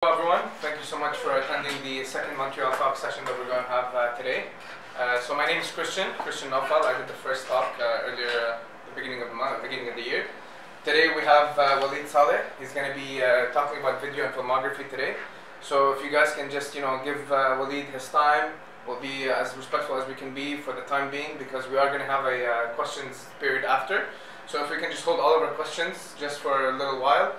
Hello everyone, thank you so much for attending the second Montreal talk session that we're going to have today. So my name is Christian Naufal. I did the first talk earlier at the beginning of the month, beginning of the year. Today we have Waleed Saleh. He's going to be talking about video and filmography today. So if you guys can just give Waleed his time, we'll be as respectful as we can be for the time being, because we are going to have a questions period after. So if we can just hold all of our questions just for a little while.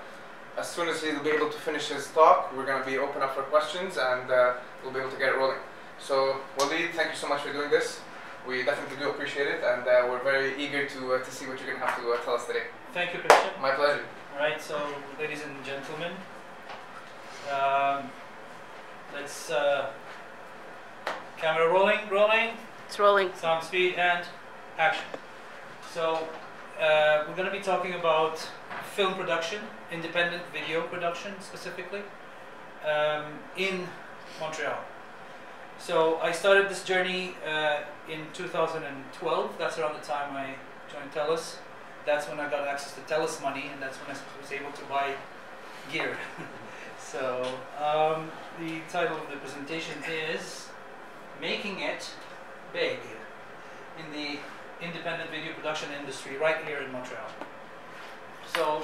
As soon as he'll be able to finish his talk, we're going to be open up for questions, and we'll be able to get it rolling. So, Waleed, thank you so much for doing this. We definitely do appreciate it, and we're very eager to see what you're going to have to tell us today. Thank you, Christian. My pleasure. All right, so ladies and gentlemen, let's camera rolling. It's rolling. Sound, speed, and action. So we're going to be talking about film production, independent video production specifically, in Montreal. So I started this journey in 2012. That's around the time I joined TELUS. That's when I got access to TELUS money, and that's when I was able to buy gear. So the title of the presentation is Making It Big in the Independent Video Production Industry right here in Montreal. So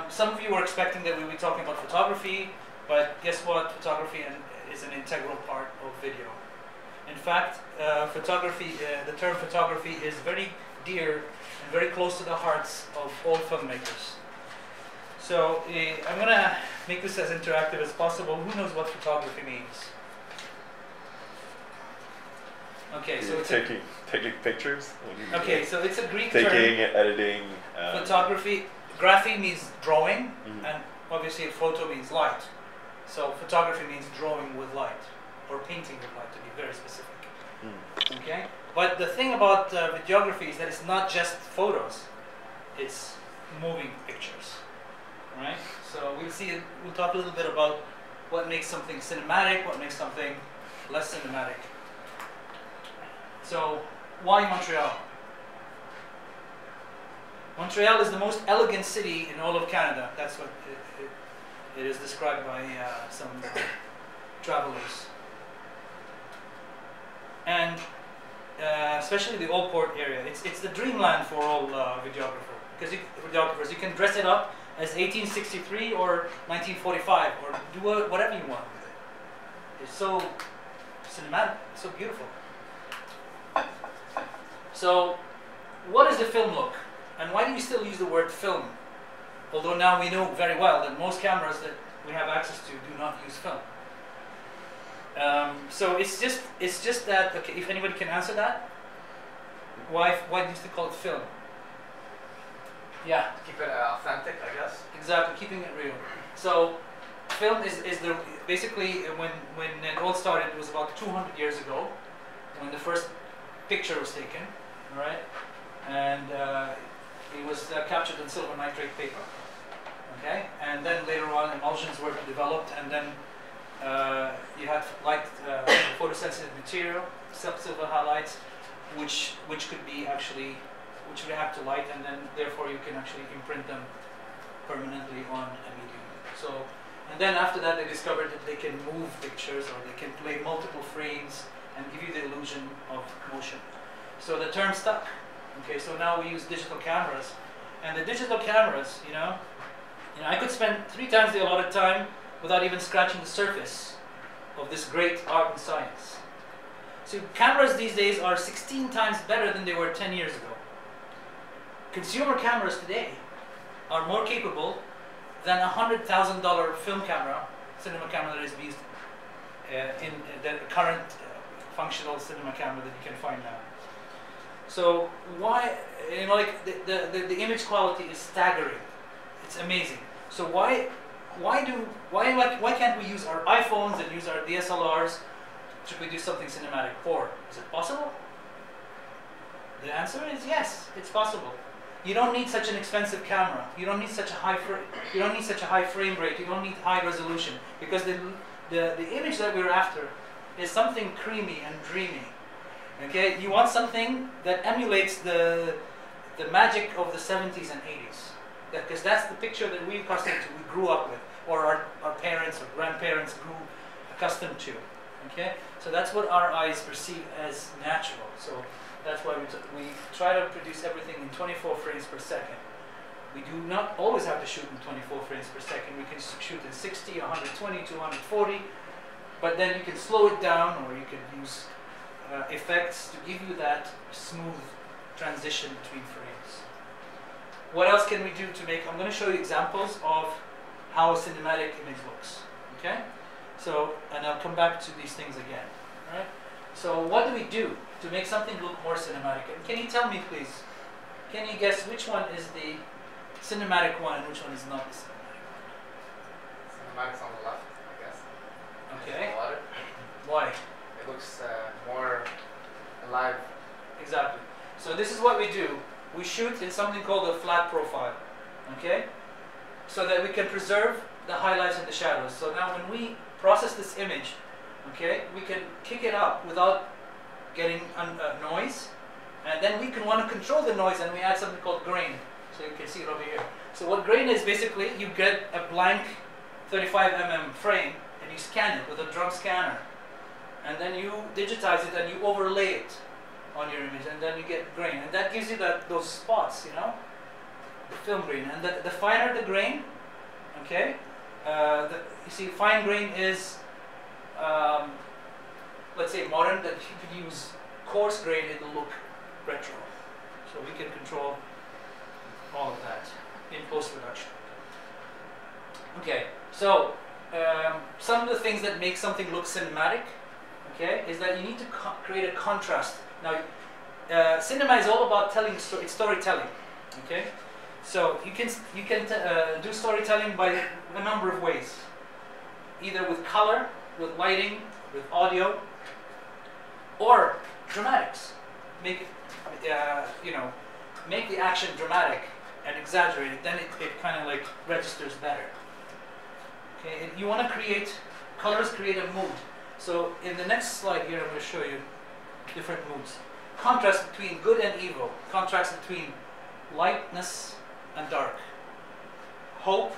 some of you were expecting that we would be talking about photography, but guess what? Photography is an integral part of video. In fact, photography, the term photography is very dear and very close to the hearts of all filmmakers. So I'm going to make this as interactive as possible. Who knows what photography means? Okay, so it's taking pictures. Okay, so it's a Greek term. Taking, editing. Photography. Graphy means drawing, and obviously photo means light. So photography means drawing with light, or painting with light, to be very specific. Okay. But the thing about videography is that it's not just photos; it's moving pictures. Right. So we'll talk a little bit about what makes something cinematic, what makes something less cinematic. So why Montreal? Montreal is the most elegant city in all of Canada. That's what it is described by some travelers. And especially the Old Port area. It's the dreamland for all videographers. Because you can dress it up as 1863 or 1945, or do whatever you want with it. It's so cinematic, so beautiful. So, what is the film look? And why do we still use the word film? Although now we know very well that most cameras that we have access to do not use film. So it's just that, okay, if anybody can answer that, why do you still call it film? Yeah. Keep it authentic, I guess. Exactly, keeping it real. So film is basically when it all started, it was about 200 years ago when the first picture was taken, all right? And it was captured in silver nitrate paper, okay? And then later on, emulsions were developed, and then you had light, photosensitive material, silver halides, which could be actually, which react to light, and then therefore you can actually imprint them permanently on a medium. So, and then after that, they discovered that they can move pictures, or they can play multiple frames and give you the illusion of motion. So the term stuck. Okay, so now we use digital cameras, and the digital cameras, I could spend 3 times the allotted time without even scratching the surface of this great art and science. So cameras these days are 16 times better than they were 10 years ago. Consumer cameras today are more capable than a $100,000 film camera, cinema camera that is used in the current functional cinema camera that you can find now. So why, the image quality is staggering. It's amazing. So why can't we use our iPhones and use our DSLRs to produce something cinematic? Or is it possible? The answer is yes, it's possible. You don't need such an expensive camera. You don't need such a high frame rate. You don't need high resolution, because the image that we're after is something creamy and dreamy. Okay, you want something that emulates the magic of the 70s and 80s. Because that's the picture that we grew up with. or our parents or grandparents grew accustomed to. Okay, so that's what our eyes perceive as natural. So that's why we try to produce everything in 24 frames per second. We do not always have to shoot in 24 frames per second. We can shoot in 60, 120, 240, but then you can slow it down, or you can use effects to give you that smooth transition between frames. What else can we do to make? I'm going to show you examples of how a cinematic image looks. Okay, so, and I'll come back to these things again. All right. So what do we do to make something look more cinematic? And can you tell me, please? Can you guess which one is the cinematic one and which one is not the cinematic one? Cinematic's on the left, I guess. Okay. Water. Why? It looks more alive. Exactly. So this is what we do. We shoot in something called a flat profile. Okay? So that we can preserve the highlights and the shadows. So now when we process this image, okay, we can kick it up without getting noise, and then we can want to control the noise, and we add something called grain. So you can see it over here. So what grain is, basically you get a blank 35 frame and you scan it with a drum scanner, and then you digitize it and you overlay it on your image, and then you get grain, and that gives you those spots, you know, the film grain. And the finer the grain, okay, you see fine grain is let's say modern, that you could use coarse grain, it'll look retro. So we can control all of that in post-production. Okay, so some of the things that make something look cinematic, okay, is that you need to create a contrast. Now, cinema is all about telling it's storytelling. Okay, so you can do storytelling by a number of ways, either with color, with lighting, with audio, or dramatics. Make make the action dramatic and exaggerate it. Then it kind of like registers better. Okay, and you want to create colors, create a mood. So in the next slide here, I'm going to show you different moods. Contrast between good and evil. Contrast between lightness and dark. Hope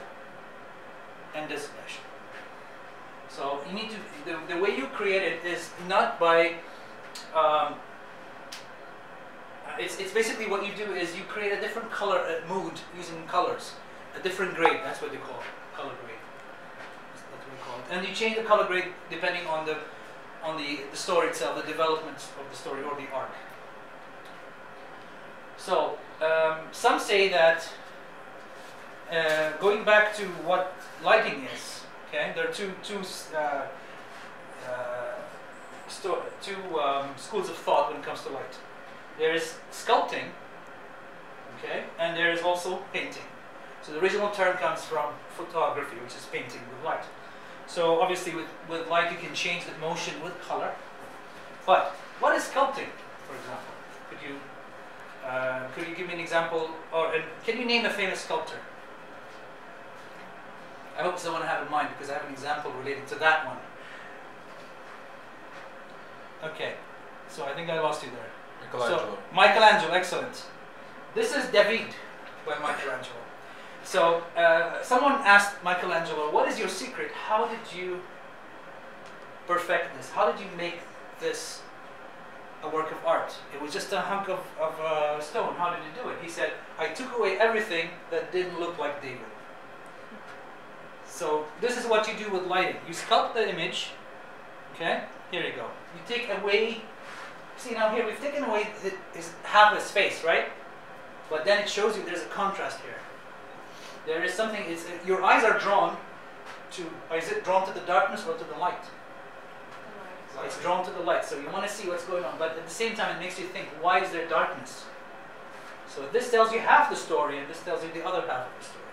and desolation. So you need to, the way you create it is not by, it's basically what you do is you create a different color, mood using colors, a different grade. That's what they call it, color grade. That's what we call it. And you change the color grade depending on the story itself, the development of the story or the arc. So some say that going back to what lighting is, okay, there are two schools of thought when it comes to light. There is sculpting, okay, and there is also painting. So the original term comes from photography, which is painting with light. So obviously with light you can change the motion with color. But what is sculpting, for example? Could you give me an example, or can you name a famous sculptor? I hope someone have in mind, because I have an example related to that one. Okay, so I think I lost you there. Michelangelo. So, Michelangelo, excellent. This is David by Michelangelo. So someone asked Michelangelo, what is your secret? How did you perfect this? How did you make this a work of art? It was just a hunk of stone. How did you do it? He said, I took away everything that didn't look like David. So this is what you do with lighting. You sculpt the image. Okay, here you go. You take away, see now here we've taken away half his face, right? But then it shows you there's a contrast here. There is something, your eyes are drawn to, is it drawn to the darkness or to the light? It's drawn to the light, so you want to see what's going on, but at the same time it makes you think, why is there darkness? So this tells you half the story, and this tells you the other half of the story.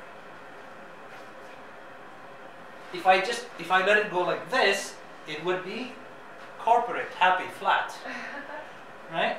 If I let it go like this, it would be corporate, happy, flat, right?